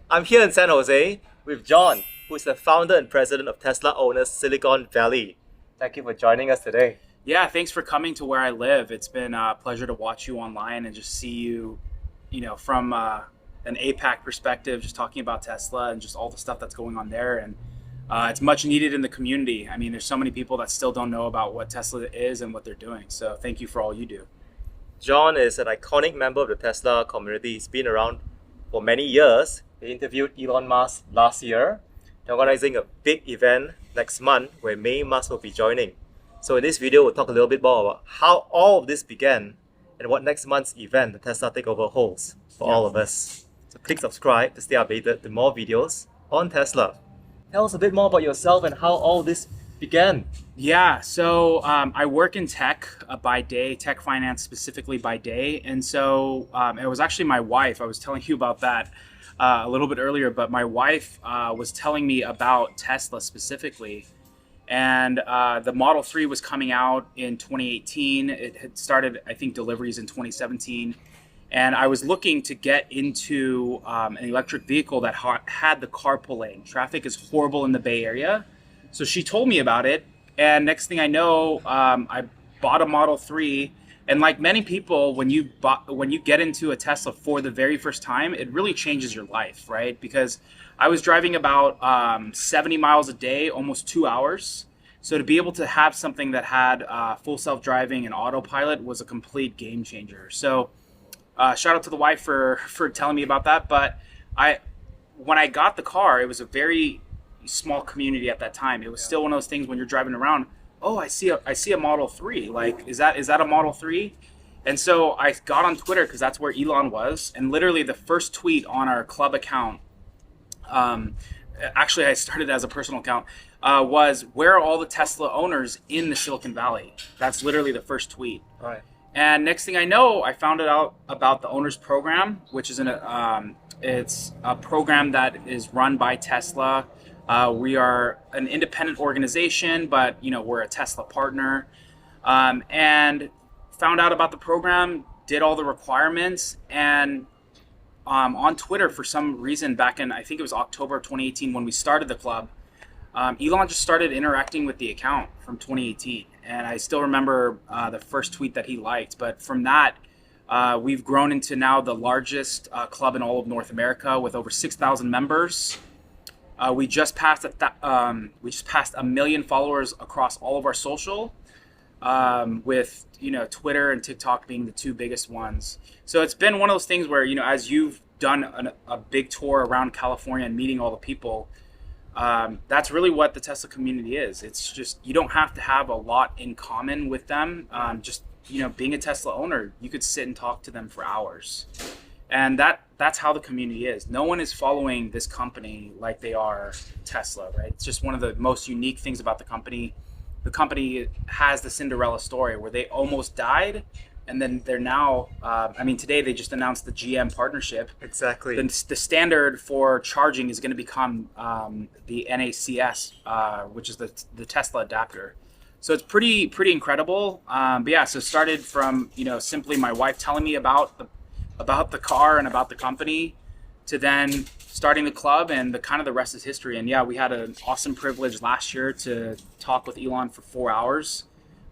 I'm here in San Jose with John, who is the founder and president of Tesla Owners Silicon Valley. Thank you for joining us today. Yeah, thanks for coming to where I live. It's been a pleasure to watch you online and just see you, from an APAC perspective, just talking about Tesla and just all the stuff that's going on there. And it's much needed in the community. I mean, there's so many people that still don't know about what Tesla is and what they're doing. So thank you for all you do. John is an iconic member of the Tesla community. He's been around for many years. He interviewed Elon Musk last year. They're organizing a big event next month where May Musk will be joining. So in this video, we'll talk a little bit more about how all of this began and what next month's event, the Tesla Takeover, holds for all of us. So click subscribe to stay updated with more videos on Tesla. Tell us a bit more about yourself and how all this began. Yeah, so I work in tech by day, tech finance specifically by day. And so it was actually my wife. I was telling you about that a little bit earlier, but my wife was telling me about Tesla specifically. And the Model 3 was coming out in 2018. It had started, I think, deliveries in 2017. And I was looking to get into an electric vehicle that had the carpool lane. Traffic is horrible in the Bay Area. So she told me about it. And next thing I know, I bought a Model 3. And like many people, when you get into a Tesla for the very first time, it really changes your life, right? Because I was driving about 70 miles a day, almost 2 hours. So to be able to have something that had full self-driving and autopilot was a complete game changer. So shout out to the wife for telling me about that. But when I got the car, it was a very small community at that time. It was still one of those things when you're driving around. Oh, I see a Model 3. Like, is that a Model 3? And so I got on Twitter because that's where Elon was. And literally the first tweet on our club account, actually I started as a personal account, was where are all the Tesla owners in the Silicon Valley? That's literally the first tweet. All right. And next thing I know, I found out about the Owners Program, which is it's a program that is run by Tesla. We are an independent organization, but we're a Tesla partner, and found out about the program, did all the requirements, and on Twitter for some reason back in, I think it was October of 2018 when we started the club, Elon just started interacting with the account from 2018. And I still remember the first tweet that he liked. But from that, we've grown into now the largest club in all of North America with over 6,000 members. We just passed a million followers across all of our social, with Twitter and TikTok being the two biggest ones. So it's been one of those things where as you've done a big tour around California and meeting all the people, that's really what the Tesla community is. It's just you don't have to have a lot in common with them. Just being a Tesla owner, you could sit and talk to them for hours. And that's how the community is. No one is following this company like they are Tesla, right? It's just one of the most unique things about the company. The company has the Cinderella story where they almost died, and then they're now, today they just announced the GM partnership. Exactly. The standard for charging is going to become the NACS, which is the Tesla adapter. So it's pretty incredible. But yeah, so it started from simply my wife telling me about the car and about the company, to then starting the club, and the rest is history. And yeah, we had an awesome privilege last year to talk with Elon for 4 hours,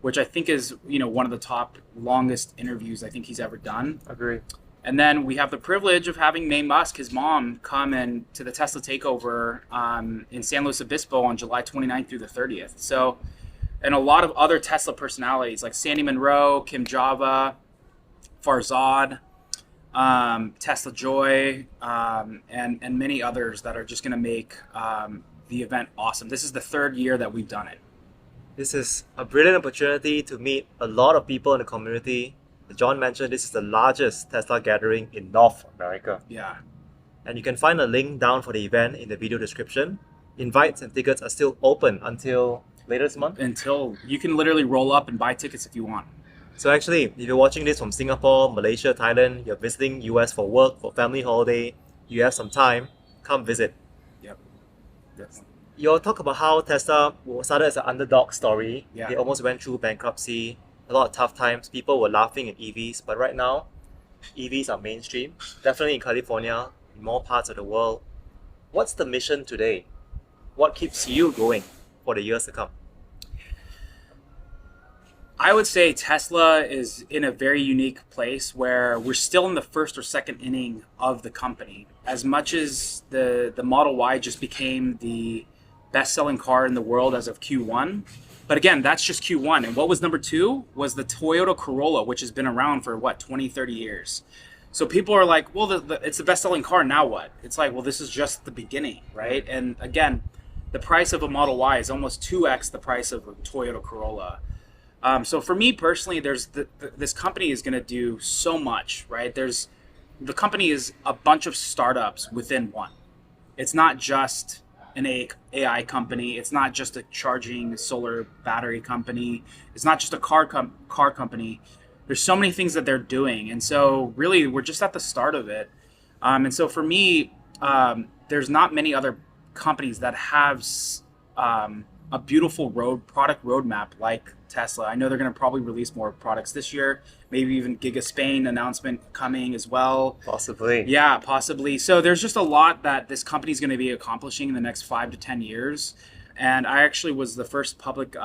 which I think is one of the top longest interviews I think he's ever done. Agree. And then we have the privilege of having May Musk, his mom, come in to the Tesla Takeover in San Luis Obispo on July 29th through the 30th. So, and a lot of other Tesla personalities like Sandy Munro, Kim Java, Farzad, Tesla Joy, and many others that are just going to make the event awesome. This is the third year that we've done it. This is a brilliant opportunity to meet a lot of people in the community. As John mentioned, this is the largest Tesla gathering in North America. Yeah. And you can find a link down for the event in the video description. Invites and tickets are still open until later this month. Until you can literally roll up and buy tickets if you want. So actually, if you're watching this from Singapore, Malaysia, Thailand, you're visiting US for work, for family holiday, you have some time, come visit. Yep. Definitely. You'll talk about how Tesla started as an underdog story. Yeah. They almost went through bankruptcy, a lot of tough times. People were laughing at EVs, but right now, EVs are mainstream. Definitely in California, in more parts of the world. What's the mission today? What keeps you going for the years to come? I would say Tesla is in a very unique place where we're still in the first or second inning of the company. As much as the Model Y just became the best-selling car in the world as of Q1, but again, that's just Q1. And what was number two was the Toyota Corolla, which has been around for what, 20, 30 years. So people are like, well, it's the best-selling car, now what? It's like, well, this is just the beginning, right? And again, the price of a Model Y is almost 2x the price of a Toyota Corolla. So for me personally, there's this company is going to do so much, right? The company is a bunch of startups within one. It's not just an AI company. It's not just a charging solar battery company. It's not just a car company. There's so many things that they're doing. And so really, we're just at the start of it. And so for me, there's not many other companies that have a beautiful product roadmap like Tesla. I know they're going to probably release more products this year, maybe even Giga Spain announcement coming as well. Possibly. Yeah, possibly. So there's just a lot that this company is going to be accomplishing in the next 5 to 10 years. And I actually was the first public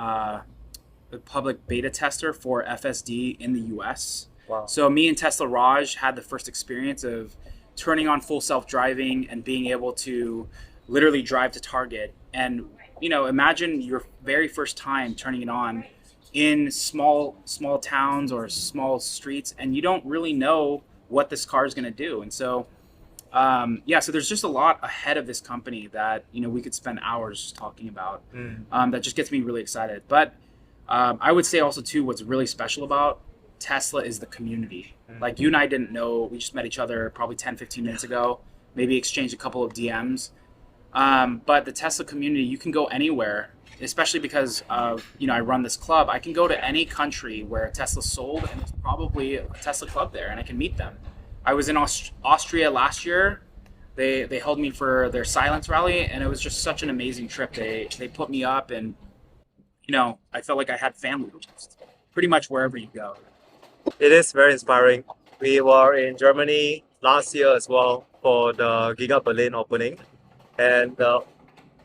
beta tester for FSD in the US. Wow. So me and Tesla Raj had the first experience of turning on full self-driving and being able to literally drive to Target. And imagine your very first time turning it on in small towns or small streets, and you don't really know what this car is going to do. And so, so there's just a lot ahead of this company that we could spend hours talking about. That just gets me really excited. But I would say also too, what's really special about Tesla is the community. Like you and I didn't know, we just met each other probably 10-15 minutes ago, maybe exchanged a couple of DMs. But the Tesla community, you can go anywhere, especially because of, I run this club. I can go to any country where Tesla sold, and there's probably a Tesla club there, and I can meet them. I was in Austria last year. They held me for their Silence rally, and it was just such an amazing trip. They put me up, and I felt like I had family, just pretty much wherever you go. It is very inspiring. We were in Germany last year as well for the Giga Berlin opening. And the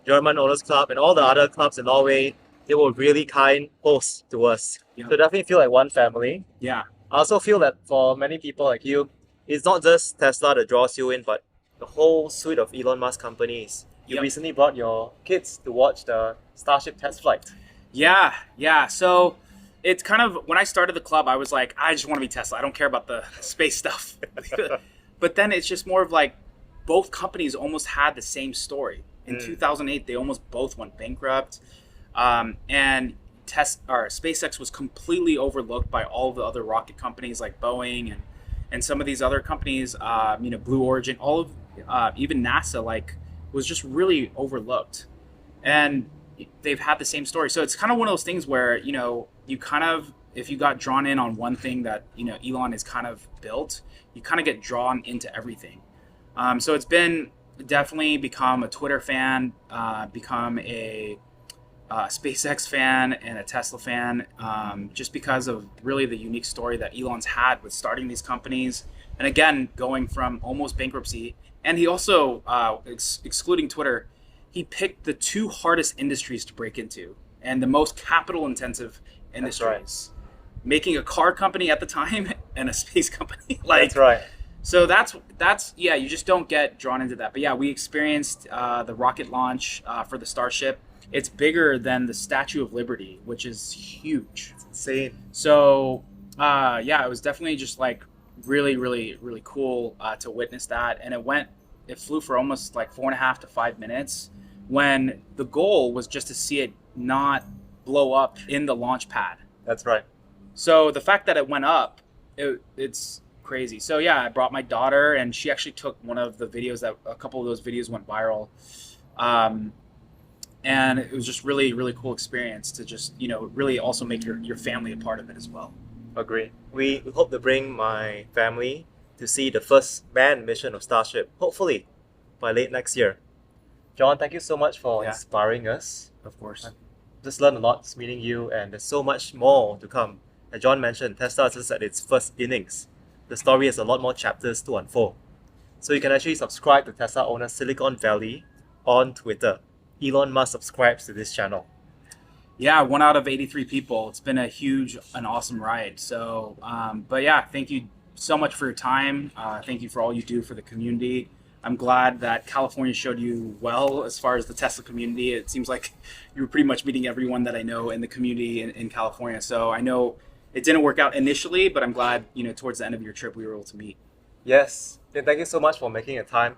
German Owners Club and all the other clubs in Norway, they were really kind hosts to us. Yeah. So definitely feel like one family. Yeah. I also feel that for many people like you, it's not just Tesla that draws you in, but the whole suite of Elon Musk companies. You recently brought your kids to watch the Starship test flight. Yeah. So it's kind of, when I started the club, I was like, I just want to be Tesla. I don't care about the space stuff. But then it's just more of like, both companies almost had the same story. In 2008, they almost both went bankrupt. And SpaceX was completely overlooked by all of the other rocket companies like Boeing and some of these other companies, Blue Origin, all of, even NASA, was just really overlooked. And they've had the same story. So it's kind of one of those things where, you kind of, if you got drawn in on one thing that, Elon has kind of built, you kind of get drawn into everything. So it's been definitely become a Twitter fan, become a SpaceX fan and a Tesla fan, just because of really the unique story that Elon's had with starting these companies. And again, going from almost bankruptcy. And he also, excluding Twitter, he picked the two hardest industries to break into and the most capital intensive industries. Right. Making a car company at the time and a space company. That's right. So that's you just don't get drawn into that. But yeah, we experienced the rocket launch for the Starship. It's bigger than the Statue of Liberty, which is huge. It's insane. So it was definitely just really, really, really cool to witness that. And it flew for almost 4.5 to 5 minutes, when the goal was just to see it not blow up in the launch pad. That's right. So the fact that it went up, it's crazy. So yeah, I brought my daughter, and she actually took one of the videos a couple of those videos went viral. And it was just really, really cool experience to just, really also make your family a part of it as well. Agree. We hope to bring my family to see the first manned mission of Starship, hopefully by late next year. John, thank you so much for inspiring us. Of course. Just learned a lot just meeting you, and there's so much more to come. As John mentioned, Tesla is just at its first innings. The story has a lot more chapters to unfold. So you can actually subscribe to Tesla owner Silicon Valley on Twitter. Elon Musk subscribes to this channel. Yeah, 1 out of 83 people. It's been a huge and awesome ride. So, but yeah, thank you so much for your time. Thank you for all you do for the community. I'm glad that California showed you well as far as the Tesla community. It seems like you were pretty much meeting everyone that I know in the community in California. So I know it didn't work out initially, but I'm glad, towards the end of your trip, we were able to meet. Yes, and thank you so much for making the time.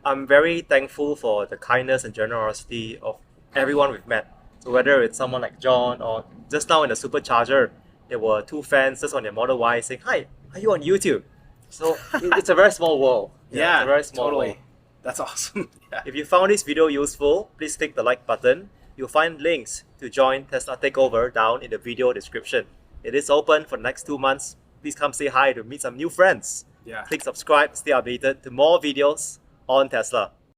I'm very thankful for the kindness and generosity of everyone we've met. So whether it's someone like John or just now in the supercharger, there were 2 fans just on their Model Y saying, "Hi, are you on YouTube?" So it's a very small world. Yeah, it's a very small totally. world. That's awesome. Yeah. If you found this video useful, please click the like button. You'll find links to join Tesla Takeover down in the video description. It is open for the next 2 months. Please come say hi to meet some new friends. Yeah. Click subscribe, stay updated to more videos on Tesla.